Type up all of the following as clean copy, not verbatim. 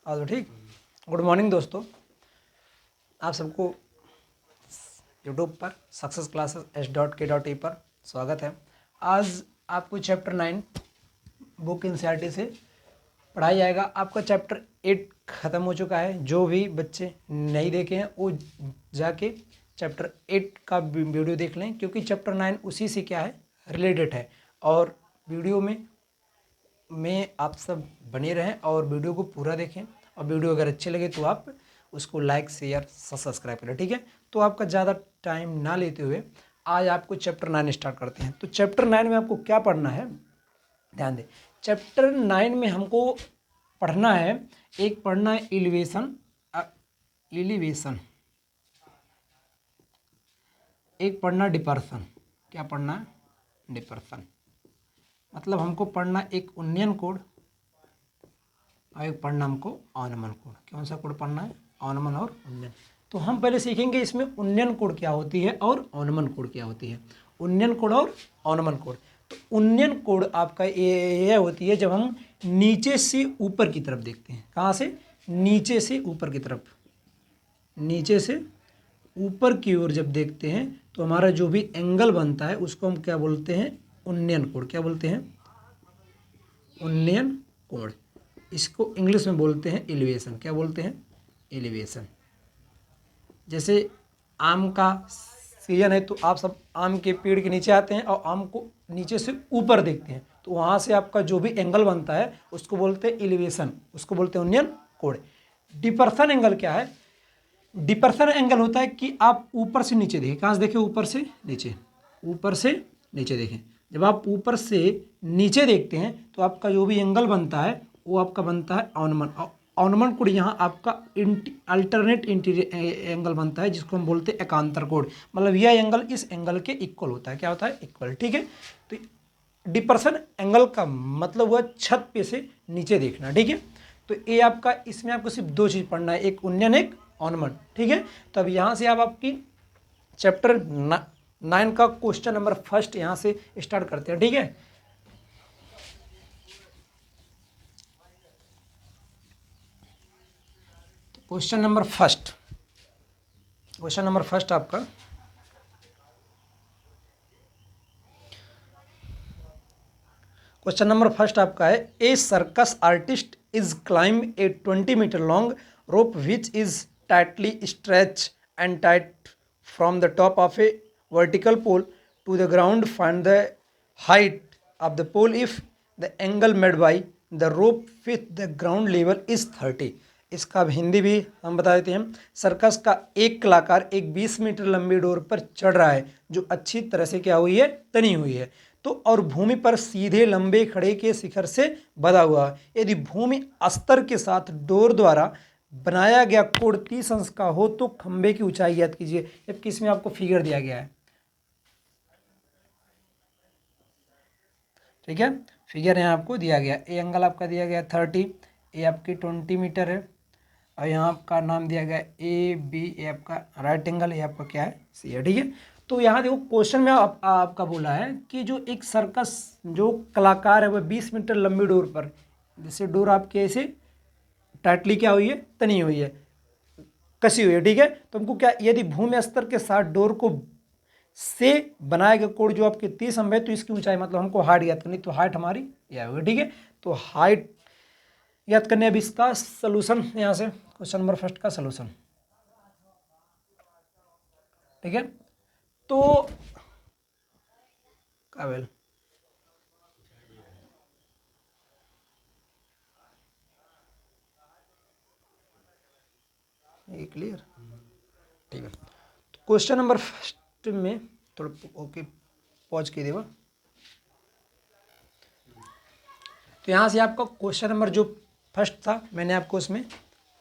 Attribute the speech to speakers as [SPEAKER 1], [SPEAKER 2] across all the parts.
[SPEAKER 1] तो ठीक। Good morning दोस्तों, आप सबको यूट्यूब पर सक्सेस क्लासेस h.k.e पर स्वागत है। आज आपको चैप्टर 9 बुक एनसीईआरटी से पढ़ाया जाएगा। आपका चैप्टर 8 ख़त्म हो चुका है। जो भी बच्चे नहीं देखे हैं वो जाके चैप्टर 8 का वीडियो देख लें, क्योंकि चैप्टर 9 उसी से क्या है रिलेटेड है। और वीडियो में आप सब बने रहें और वीडियो को पूरा देखें, और वीडियो अगर अच्छे लगे तो आप उसको लाइक शेयर सब्सक्राइब करें, ठीक है। तो आपका ज़्यादा टाइम ना लेते हुए आज आपको चैप्टर 9 स्टार्ट करते हैं। तो चैप्टर 9 में आपको क्या पढ़ना है, ध्यान दें। चैप्टर 9 में हमको पढ़ना है, एक पढ़ना है एलिवेशन, एक पढ़ना डिपर्सन। क्या पढ़ना है? डिपर्सन। मतलब हमको पढ़ना एक उन्नयन कोड और एक पढ़ना हमको ऑनमन कोड। कौन सा कोड पढ़ना है? ऑनमन और उन्नयन। तो हम पहले सीखेंगे इसमें उन्नयन कोड क्या होती है और ऑनमन कोड क्या होती है। उन्नयन कोड और ऑनमन कोड। तो उन्नयन कोड आपका ये होती है जब हम नीचे से ऊपर की तरफ देखते हैं। कहाँ से? नीचे से ऊपर की तरफ। नीचे से ऊपर की ओर जब देखते हैं तो हमारा जो भी एंगल बनता है उसको हम क्या बोलते हैं? उन्नयन कोण। क्या बोलते हैं? उन्नयन कोण। इसको इंग्लिश में बोलते हैं एलिवेशन। क्या बोलते हैं? एलिवेशन। जैसे आम का सीजन है तो आप सब आम के पेड़ के नीचे आते हैं और आम को नीचे से ऊपर देखते हैं, तो वहाँ से आपका जो भी एंगल बनता है उसको बोलते हैं एलिवेशन, उसको बोलते हैं उन्नयन कोण। डिपर्सन एंगल क्या है? डिपर्सन एंगल होता है कि आप ऊपर से नीचे देखें। कहाँ से देखें? ऊपर से नीचे। ऊपर से नीचे देखें। जब आप ऊपर से नीचे देखते हैं तो आपका जो भी एंगल बनता है वो आपका बनता है ऑनमन। ऑनमन कोण यहाँ आपका अल्टरनेट इंटीरियर एंगल बनता है, जिसको हम बोलते हैं एकांतर कोण। मतलब यह एंगल इस एंगल के इक्वल होता है। क्या होता है? इक्वल, ठीक है। तो डिपर्सन एंगल का मतलब हुआ छत पे से नीचे देखना, ठीक है। तो ये आपका, इसमें आपको सिर्फ दो चीज़ पढ़ना है, एक उन्नयन एक ऑनमन, ठीक है। तो अब यहाँ से आप आपकी चैप्टर 9 का क्वेश्चन नंबर फर्स्ट यहाँ से स्टार्ट करते हैं, ठीक है। क्वेश्चन नंबर फर्स्ट आपका है, a circus artist is climb a 20 metre long rope which is tightly stretched and tight from the top of a vertical pole to the ground. Find the height of the pole if the angle made by the rope with the ground level is 30. इसका अब हिंदी भी हम बता देते हैं। Circus का एक कलाकार एक 20 मीटर लंबी डोर पर चढ़ रहा है जो अच्छी तरह से क्या हुई है? तनी हुई है। तो और भूमि पर सीधे लंबे खड़े के शिखर से बंधा हुआ है। यदि भूमि अस्तर के साथ डोर द्वारा बनाया गया कोण 30 अंश का हो तो खंबे की ऊंचाई ज्ञात कीजिए। जबकि इसमें आपको फिगर दिया गया है, ठीक है। फिगर यहाँ आपको दिया गया, ए एंगल आपका दिया गया 30, ए आपकी 20 मीटर है, और यहाँ आपका नाम दिया गया ए बी, ए आपका राइट एंगल, ए आपका क्या है? सी है, ठीक है। तो यहाँ देखो क्वेश्चन में आपका बोला है कि जो एक सर्कस जो कलाकार है वह 20 मीटर लंबी डोर पर, जैसे डोर आपके ऐसे टाइटली क्या हुई है? तनी हुई है, कसी हुई है, ठीक है। तो हमको क्या, यदि भूमि स्तर के साथ डोर को से बनाया गया कोण जो आपके 30 अंश है तो इसकी ऊंचाई, मतलब हमको हाइट याद करनी, तो हाइट हमारी यह होगी, ठीक है। तो हाइट याद करने, अब इसका सोल्यूशन यहाँ से क्वेश्चन नंबर फर्स्ट का सोल्यूशन, ठीक है। तो काबिल ये क्लियर, ठीक है। तो क्वेश्चन नंबर फर्स्ट में थोड़ा ओके पॉज कीजिए। तो यहाँ से आपका क्वेश्चन नंबर जो फर्स्ट था मैंने आपको उसमें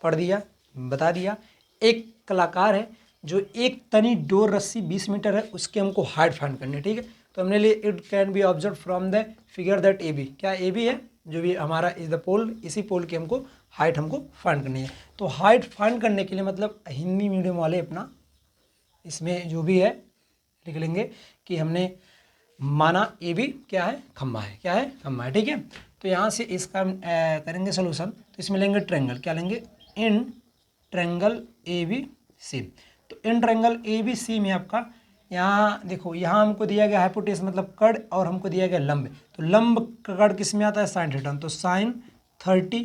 [SPEAKER 1] पढ़ दिया, बता दिया। एक कलाकार है जो एक तनी डोर रस्सी 20 मीटर है, उसके हमको हाइट फाइंड करनी है, ठीक है। तो हमने लिए it can be observe from the figure that A B, क्या ए बी है जो भी हमारा इज द पोल, इसी पोल की हमको हाइट हमको फाइंड करनी है। तो हाइट फाइंड करने के लिए मतलब हिंदी मीडियम वाले अपना इसमें जो भी है लिख लेंगे कि हमने माना ए बी क्या है? खम्मा है। क्या है? खम्मा है, ठीक है। तो यहाँ से इसका करेंगे सोल्यूशन, तो इसमें लेंगे ट्रायंगल, क्या लेंगे, इन ट्रायंगल ए बी सी। तो इन ट्रायंगल ए बी सी में आपका यहाँ देखो, यहाँ हमको दिया गया हाइपोटेनस मतलब कड़, और हमको दिया गया लंब। तो लंब का कड़ किस में आता है, साइन थीटा, तो sine 30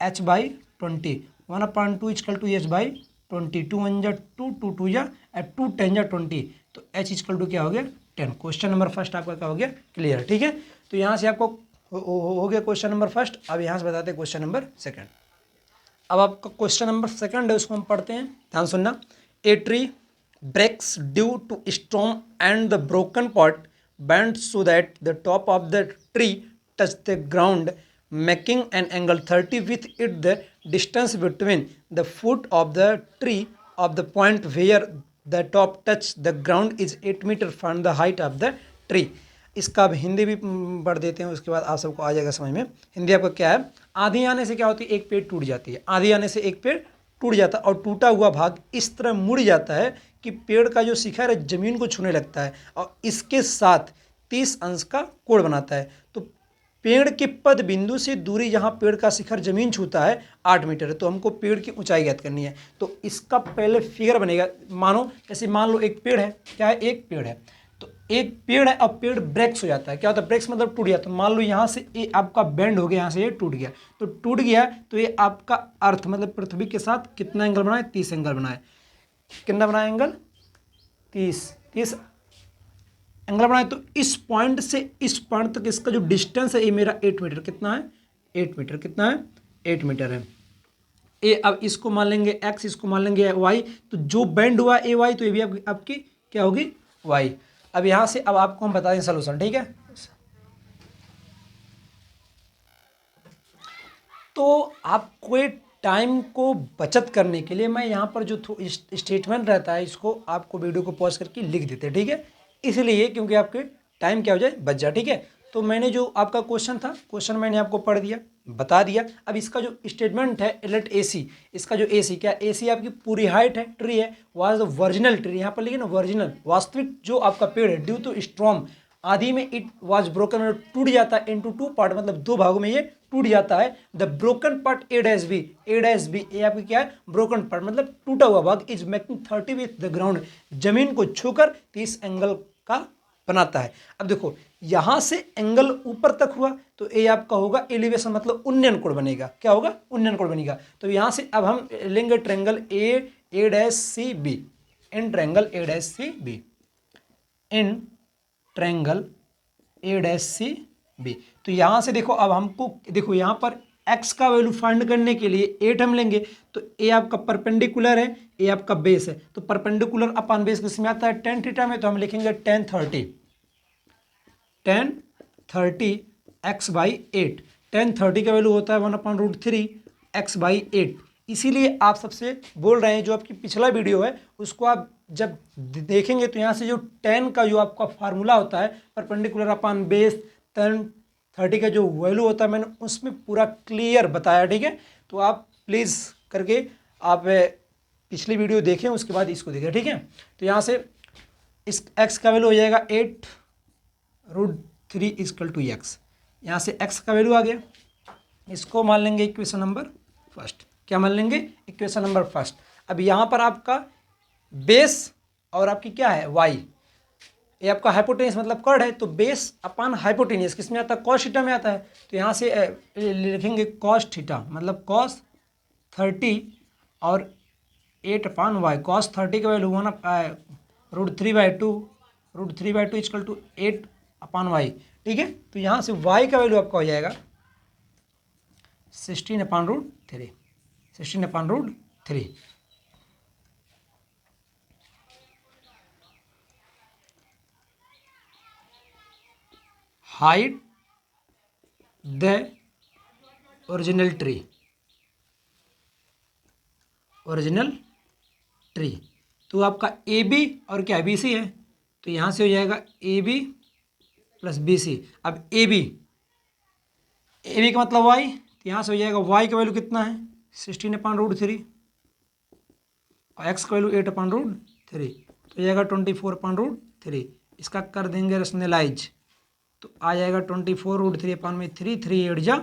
[SPEAKER 1] h/20 1/2 equal to h/20, 2 1 जा 2, 2 2 जा 2 10 जा 20, तो h इक्वल टू क्या हो गया 10। क्वेश्चन नंबर फर्स्ट आपका क्या हो गया, क्लियर, ठीक है। तो यहाँ से आपको हो गया क्वेश्चन नंबर फर्स्ट। अब यहाँ से बताते हैं क्वेश्चन नंबर सेकंड। अब आपका क्वेश्चन नंबर सेकंड है, उसको हम पढ़ते हैं, ध्यान सुनना। A tree breaks due to storm and the broken part bent so that the top of the tree touch the ground, making an angle 30 with it. The distance between the foot of the tree of the point where the top touch the ground is 8 meter from the height of the tree. इसका अब हिंदी भी पढ़ देते हैं, उसके बाद आप सबको आ जाएगा समझ में। हिंदी आपका क्या है, आंधी आने से क्या होती है, एक पेड़ टूट जाती है, आंधी आने से एक पेड़ टूट जाता है, और टूटा हुआ भाग इस तरह मुड़ जाता है कि पेड़ का जो शिखर है जमीन को छूने लगता है, और इसके साथ 30 अंश का कोण बनाता है। तो पेड़ के पद बिंदु से दूरी जहाँ पेड़ का शिखर जमीन छूता है 8 मीटर है। तो हमको पेड़ की ऊंचाई ज्ञात करनी है। तो इसका पहले फिगर बनेगा, मानो जैसे मान लो एक पेड़ है, क्या है, एक पेड़ है, तो एक पेड़ है, अब पेड़ ब्रेक्स हो जाता है, क्या होता है, ब्रेक्स मतलब टूट गया। तो मान लो यहाँ से ये आपका बेंड हो गया, यहाँ से ये टूट गया, तो टूट गया, तो ये आपका अर्थ मतलब पृथ्वी के साथ कितना एंगल बनाए, 30 एंगल बनाए। कितना बनाए एंगल, 30 एंगल बनाए। तो इस पॉइंट से इस पॉइंट तक इसका जो डिस्टेंस है ये मेरा 8 मीटर, कितना है, 8 मीटर, कितना है, 8 मीटर है। ए अब इसको मान लेंगे x, इसको मान लेंगे y, तो जो बेंड हुआ ए वाई, तो ये भी आपकी क्या होगी, y। अब यहां से अब आपको हम बता दें सोल्यूशन, ठीक है। तो आपको टाइम को बचत करने के लिए मैं यहाँ पर जो स्टेटमेंट रहता है इसको आपको वीडियो को पॉज करके लिख देते हैं, ठीक है, इसलिए क्योंकि आपके टाइम क्या हो जाए, बच जाए, ठीक है। तो मैंने जो आपका क्वेश्चन था, क्वेश्चन मैंने आपको पढ़ दिया, बता दिया। अब इसका जो स्टेटमेंट है लेट ए सी, इसका जो ए सी, क्या ए सी आपकी पूरी हाइट है, ट्री है, वाज वर्जिनल ट्री, यहाँ पर लिखे ना वर्जिनल, वास्तविक जो आपका पेड़ है, ड्यू टू स्ट्रॉम, आदि में इट वाज ब्रोकन, टूट जाता है इनटू 2 पार्ट, मतलब 2 भागों में ये टूट जाता है। The broken part A dash B, A dash B, ये आपकी क्या है, ब्रोकन पार्ट मतलब टूटा हुआ भाग, is making 30 with the ground, जमीन को छूकर 30 एंगल का बनाता है। अब देखो यहां से एंगल ऊपर तक हुआ, तो ये आपका होगा एलिवेशन, मतलब उन्नयन कोण बनेगा, क्या होगा, उन्नयन कोण बनेगा। तो यहां से अब हम लेंगे triangle A dash C B, in triangle A dash C B, in triangle A dash C B. तो यहां से देखो, अब हमको देखो यहां पर x का वैल्यू फाइंड करने के लिए 8 हम लेंगे, तो ए आपका परपेंडिकुलर है, ए आपका बेस है, तो परपेंडिकुलर अपॉन बेस किसमें आता है, tan थीटा में, तो हम लिखेंगे tan 30 x/8। tan 30 का वैल्यू होता है 1/√3 x/8। इसीलिए आप सबसे बोल रहे हैं, जो आपकी पिछला वीडियो है उसको आप जब देखेंगे तो यहाँ से जो tan का जो आपका फार्मूला होता है परपेंडिकुलर अपॉन बेस tan 30 का जो वैल्यू होता है, मैंने उसमें पूरा क्लियर बताया, ठीक है। तो आप प्लीज़ करके आप पिछली वीडियो देखें, उसके बाद इसको देखें, ठीक है। तो यहाँ से इस x का वैल्यू हो जाएगा 8√3 इक्वल टू x, यहाँ से x का वैल्यू आ गया, इसको मान लेंगे इक्वेशन नंबर फर्स्ट, क्या मान लेंगे, इक्वेशन नंबर फर्स्ट। अब यहाँ पर आपका बेस और आपकी क्या है, y, ये आपका हाइपोटेनियस मतलब कर्ण है, तो बेस अपॉन हाइपोटेनियस किस में आता है, कॉस थीटा में आता है। तो यहाँ से लिखेंगे कॉस थीटा मतलब cos 30 और 8/y, cos 30 का वैल्यू 1√3/2, √3/2 इक्वल टू 8/y, ठीक है। तो यहाँ से y का वैल्यू आपका हो जाएगा 16/√3, 16/√3। Height the original tree, original tree, तो आपका ए बी और क्या बी सी है, तो यहाँ से हो जाएगा A B plus B C. अब ए बी का मतलब वाई, तो यहाँ से हो जाएगा वाई का वैल्यू कितना है 16/√3 और एक्स का वैल्यू 8/√3, तो हो जाएगा 24/√3। इसका कर देंगे रेशनलाइज, तो आ जाएगा 24√3/3, 3 8 जा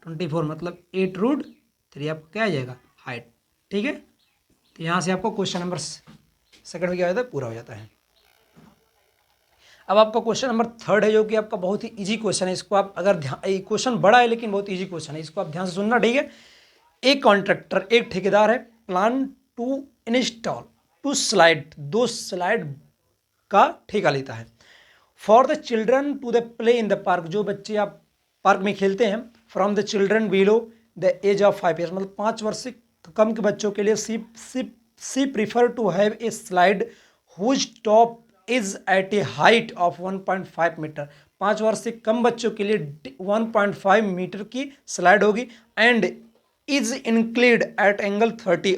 [SPEAKER 1] 24, मतलब 8√3 आपका क्या आ जाएगा हाइट। ठीक है, तो यहाँ से आपको क्वेश्चन नंबर सेकंड में क्या हो जाता है, पूरा हो जाता है। अब आपका क्वेश्चन नंबर थर्ड है, जो कि आपका बहुत ही इजी क्वेश्चन है। इसको आप अगर ध्यान, क्वेश्चन बड़ा है लेकिन बहुत इजी क्वेश्चन है, इसको आप ध्यान से सुनना। ठीक है, एक कॉन्ट्रैक्टर, एक ठेकेदार है, plan to install 2 slide, 2 slide का ठेका लेता है। For the children to the play in the park, जो बच्चे आप पार्क में खेलते हैं, from the children below the age of 5 years, मतलब 5 वर्ष से कम के बच्चों के लिए she prefer to have a slide whose top is at a height of 1.5 metre. 5 वर्ष से कम बच्चों के लिए 1.5 मीटर की स्लाइड होगी, एंड इज इंक्लेड एट एंगल 30,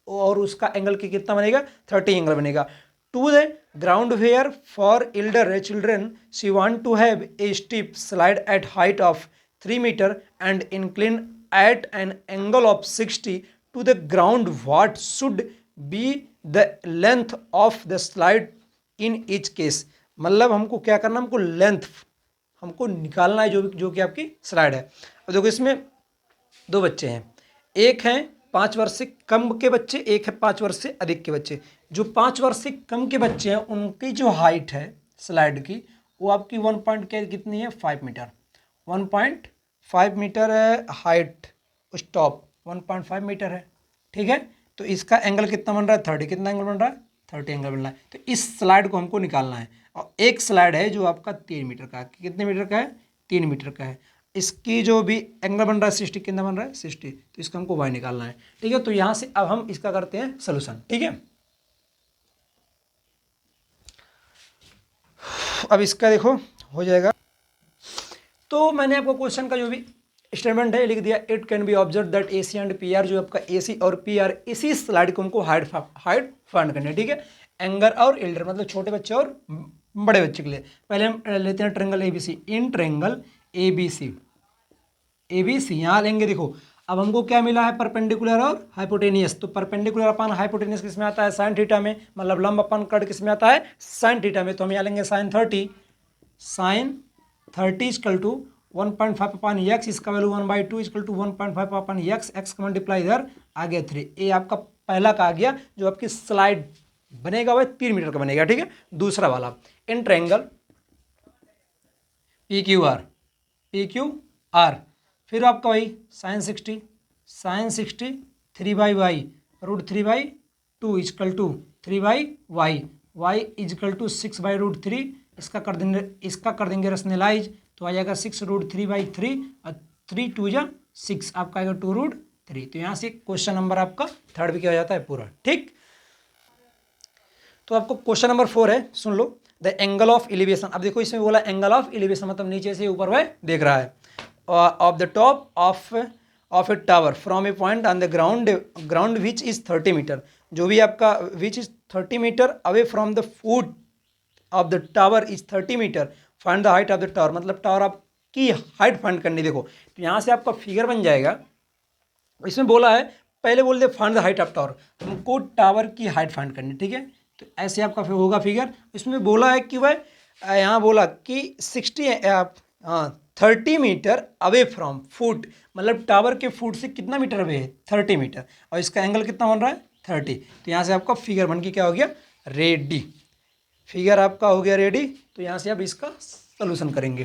[SPEAKER 1] और उसका एंगल की कितना बनेगा, 30 एंगल बनेगा। To the ground where for elder children she want to have a steep slide at height of 3 metre and incline at an angle of 60 to the ground, what should be the length of the slide in each case. मतलब हमको क्या करना, हमको length हमको निकालना है जो कि आपकी स्लाइड है। और देखो इसमें 2 बच्चे हैं, एक हैं 5 वर्ष से कम के बच्चे, एक है 5 वर्ष से अधिक के बच्चे। जो 5 वर्ष से कम के बच्चे हैं उनकी जो हाइट है स्लाइड की, वो आपकी 1 पॉइंट कितनी है, 5 मीटर, 1.5 मीटर है हाइट, स्टॉप 1.5 मीटर है। ठीक है, तो इसका एंगल कितना बन रहा है, 30, कितना एंगल बन रहा है, 30 एंगल बन रहा है। तो इस स्लाइड को हमको निकालना है, और एक स्लाइड है जो आपका 3 मीटर का है, कितने मीटर का है, 3 मीटर का है। इसकी जो भी एंगल बन रहा है 60, कितना बन रहा है, 60, तो इसका हमको y निकालना है। ठीक है, तो यहाँ से अब हम इसका करते हैं सोल्यूशन। ठीक है, अब इसका देखो हो जाएगा। तो मैंने आपको क्वेश्चन का जो भी स्टेटमेंट है लिख दिया, it can be observe that AC and PR, जो आपका AC और PR इसी स्लाइड को हमको हाइट फाइंड करनी है। ठीक है, एंगर और एल्डर मतलब छोटे बच्चे और बड़े बच्चे के लिए। पहले हम लेते हैं triangle ABC। In triangle ABC यहाँ लेंगे, देखो अब हमको क्या मिला है, परपेंडिकुलर और हाइपोटेनियस। तो परपेंडिकुलर अपन हाइपोटेनियस किस में आता है, साइन थीटा में, मतलब लंब अपन कट किस में आता है, साइन थीटा में। तो हम यहाँ लेंगे sine 30 equal to 1.5 upon X, इसका value 1/2 equal to 1.5 upon X, X का मल्टीप्लाई इधर आ गया 3। ये आपका पहला का आ गया, जो आपकी स्लाइड बनेगा वह 3 मीटर का बनेगा। ठीक है, दूसरा वाला इन ट्रायंगल PQR, फिर आपका वही sine 60 3/y √3/2 equal to 3/y, y equal to 6/√3, इसका कर देंगे रसनलाइज, तो आ जाएगा 6√3/3 और 3 2 जा 6, आपका आएगा 2√3। तो यहाँ से क्वेश्चन नंबर आपका थर्ड भी क्या हो जाता है पूरा। ठीक, तो आपको क्वेश्चन नंबर 4 है, सुन लो। द एंगल ऑफ एलिवेशन, अब देखो इसमें बोला एंगल ऑफ एलिवेशन मतलब नीचे से ऊपर वह देख रहा है, of the top of a tower from a point on the ground which is 30 metre, जो भी आपका which is 30 metre away from the foot of the tower is 30 metre, find the height of the tower, मतलब tower आपकी height find करनी। देखो तो यहाँ से आपका फिगर बन जाएगा, इसमें बोला है पहले बोल they find the height of tower, हमको टावर की हाइट फाइंड करनी। ठीक है, तो ऐसे आपका फिर होगा फिगर। इसमें बोला है कि वह यहाँ बोला कि 30 मीटर अवे फ्रॉम फुट, मतलब टावर के फुट से कितना मीटर अवे है, 30 मीटर, और इसका एंगल कितना बन रहा है 30। तो यहाँ से आपका फिगर बन के क्या हो गया, रेडी, फिगर आपका हो गया रेडी। तो यहाँ से आप इसका सोल्यूशन करेंगे।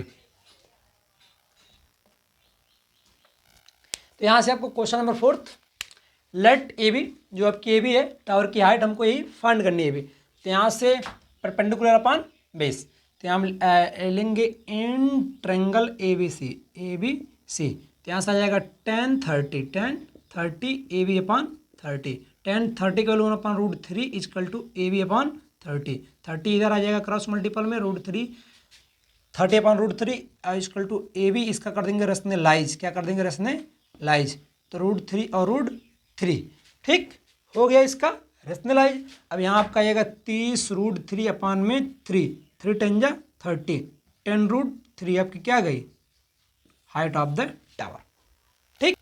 [SPEAKER 1] तो यहाँ से आपको क्वेश्चन नंबर 4, लेट AB, जो आपकी AB है, टावर की हाइट हमको यही फाइंड करनी है AB। तो यहाँ से परपेंडिकुलर अपॉन बेस, तो यहाँ हम लेंगे इन ट्रायंगल ABC। तो यहाँ से आ जाएगा 10 30 AB अपॉन 30, 10 30 का value 1/√3 equal to AB upon 30 इधर आ जाएगा क्रॉस मल्टीपल में, √3 30/√3 इजकल टू AB, इसका कर देंगे रसनलाइज, क्या कर देंगे रसनलाइज, तो √3 और √3। ठीक हो गया इसका रसनलाइज। अब यहाँ आपका आएगा 30√3 अपॉन में 3 10 जा 30, 10√3 आपकी क्या गई, हाइट ऑफ द टावर। ठीक,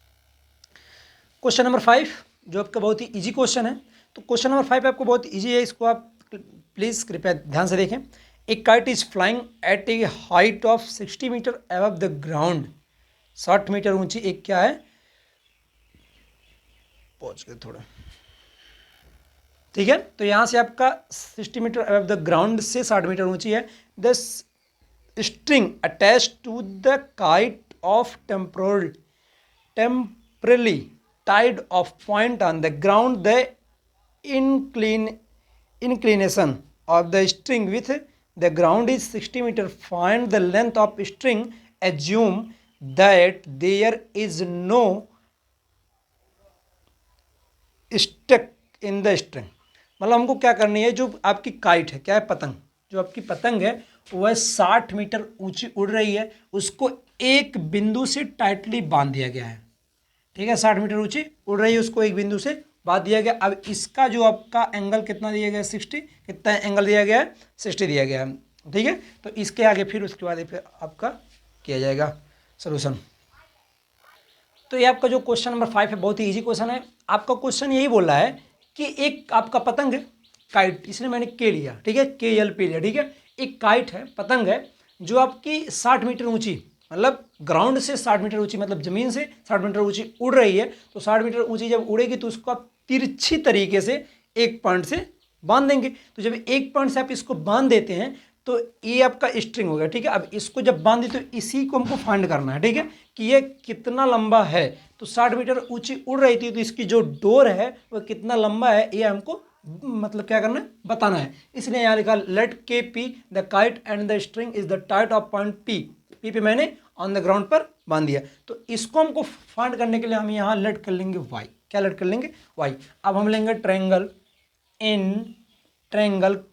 [SPEAKER 1] क्वेश्चन नंबर 5 जो आपका बहुत ही इजी क्वेश्चन है। तो क्वेश्चन नंबर 5 आपको बहुत इजी है, इसको आप प्लीज़ कृपया ध्यान से देखें। A kite is flying at a height of 60 metre above the ground. 60 metre ऊंची एक क्या है, पहुंच गए थोड़ा, ठीक है। तो यहां से आपका 60 मीटर अबव द ग्राउंड से 60 मीटर ऊंची है। The string attach to the kite of temporarily tied of point on the ground. The inclination of the string with the ground is 60 meter. Find the length of string. Assume that there is no stuck in the string. मतलब हमको क्या करनी है, जो आपकी kite है, क्या है, पतंग, जो आपकी पतंग है वह 60 मीटर ऊंची उड़ रही है, उसको एक बिंदु से टाइटली बांध दिया गया है, ठीक है। 60 मीटर ऊंची उड़ रही है, उसको एक बिंदु से बांध दिया गया। अब इसका जो आपका एंगल कितना दिया गया है, 60, कितना एंगल दिया गया है, 60 दिया गया है, ठीक है। तो इसके आगे फिर उसके बाद फिर आपका किया जाएगा सोल्यूशन। तो ये आपका जो क्वेश्चन नंबर 5 है, बहुत ही ईजी क्वेश्चन है। आपका क्वेश्चन यही बोल रहा है कि एक आपका पतंग है, काइट, इसलिए मैंने के लिया, ठीक है, KL लिया, ठीक है। एक काइट है, पतंग है, जो आपकी 60 मीटर ऊंची, मतलब ग्राउंड से 60 मीटर ऊंची, मतलब जमीन से 60 मीटर ऊंची उड़ रही है। तो 60 मीटर ऊंची जब उड़ेगी तो उसको आप तिरछी तरीके से एक पॉइंट से बांध देंगे। तो जब एक पॉइंट से आप इसको बांध देते हैं तो ये आपका स्ट्रिंग हो गया, ठीक है। अब इसको जब बांध दी तो इसी को हमको फाइंड करना है, ठीक है, कि ये कितना लंबा है। तो 60 मीटर ऊंची उड़ रही थी, तो इसकी जो डोर है वह कितना लंबा है, ये हमको मतलब क्या करना है, बताना है। इसलिए यहाँ लिखा लेट के P the kite and the string is the tight of point P. P पे मैंने ऑन द ग्राउंड पर बांध दिया। तो इसको हमको फाइंड करने के लिए हम यहाँ लेट कर लेंगे वाई। क्या लेट कर लेंगे, वाई। अब हम लेंगे ट्रायंगल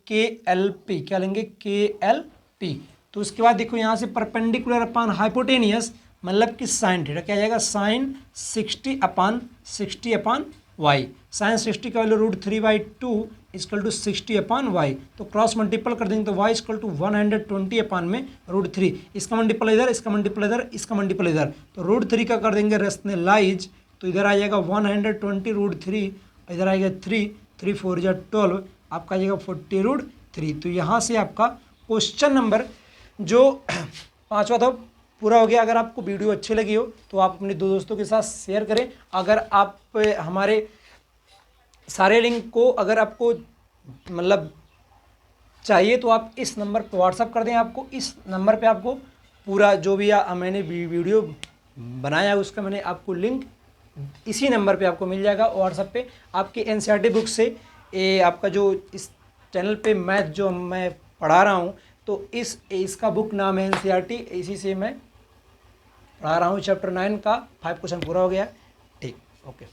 [SPEAKER 1] KLP, क्या लेंगे, KLP। तो उसके बाद देखो यहाँ से परपेंडिकुलर अपॉन हाइपोटेनियस, मतलब कि साइन थीटा, क्या जाएगा, साइन 60 अपॉन वाई। साइन 60 का value √3/2 equal to 60 upon y. तो क्रॉस मल्टीपल कर देंगे तो वाई इक्वल टू 120 अपॉन में √3। इसका मल्टीपल इधर, इसका मल्टीपल इधर, इसका मल्टीपल इधर, तो √3 का कर देंगे रेशनलाइज, तो इधर आ जाएगा 120 √3, इधर आएगा 3 4 12, आपका आ जाएगा 40 √3। तो यहाँ से आपका क्वेश्चन नंबर जो 5वां था पूरा हो गया। अगर आपको वीडियो अच्छी लगी हो तो आप अपने दो दोस्तों के साथ शेयर करें। अगर आप हमारे सारे लिंक को अगर आपको मतलब चाहिए तो आप इस नंबर पर व्हाट्सअप कर दें। आपको इस नंबर पे आपको पूरा जो भी मैंने वीडियो बनाया है उसका मैंने आपको लिंक इसी नंबर पे आपको मिल जाएगा व्हाट्सएप पे। आपकी NCERT बुक से ये आपका जो इस चैनल पे मैथ जो मैं पढ़ा रहा हूँ तो इसका बुक नाम है NCERT, इसी से मैं पढ़ा रहा हूँ। चैप्टर 9 का 5 क्वेश्चन पूरा हो गया। ठीक, ओके।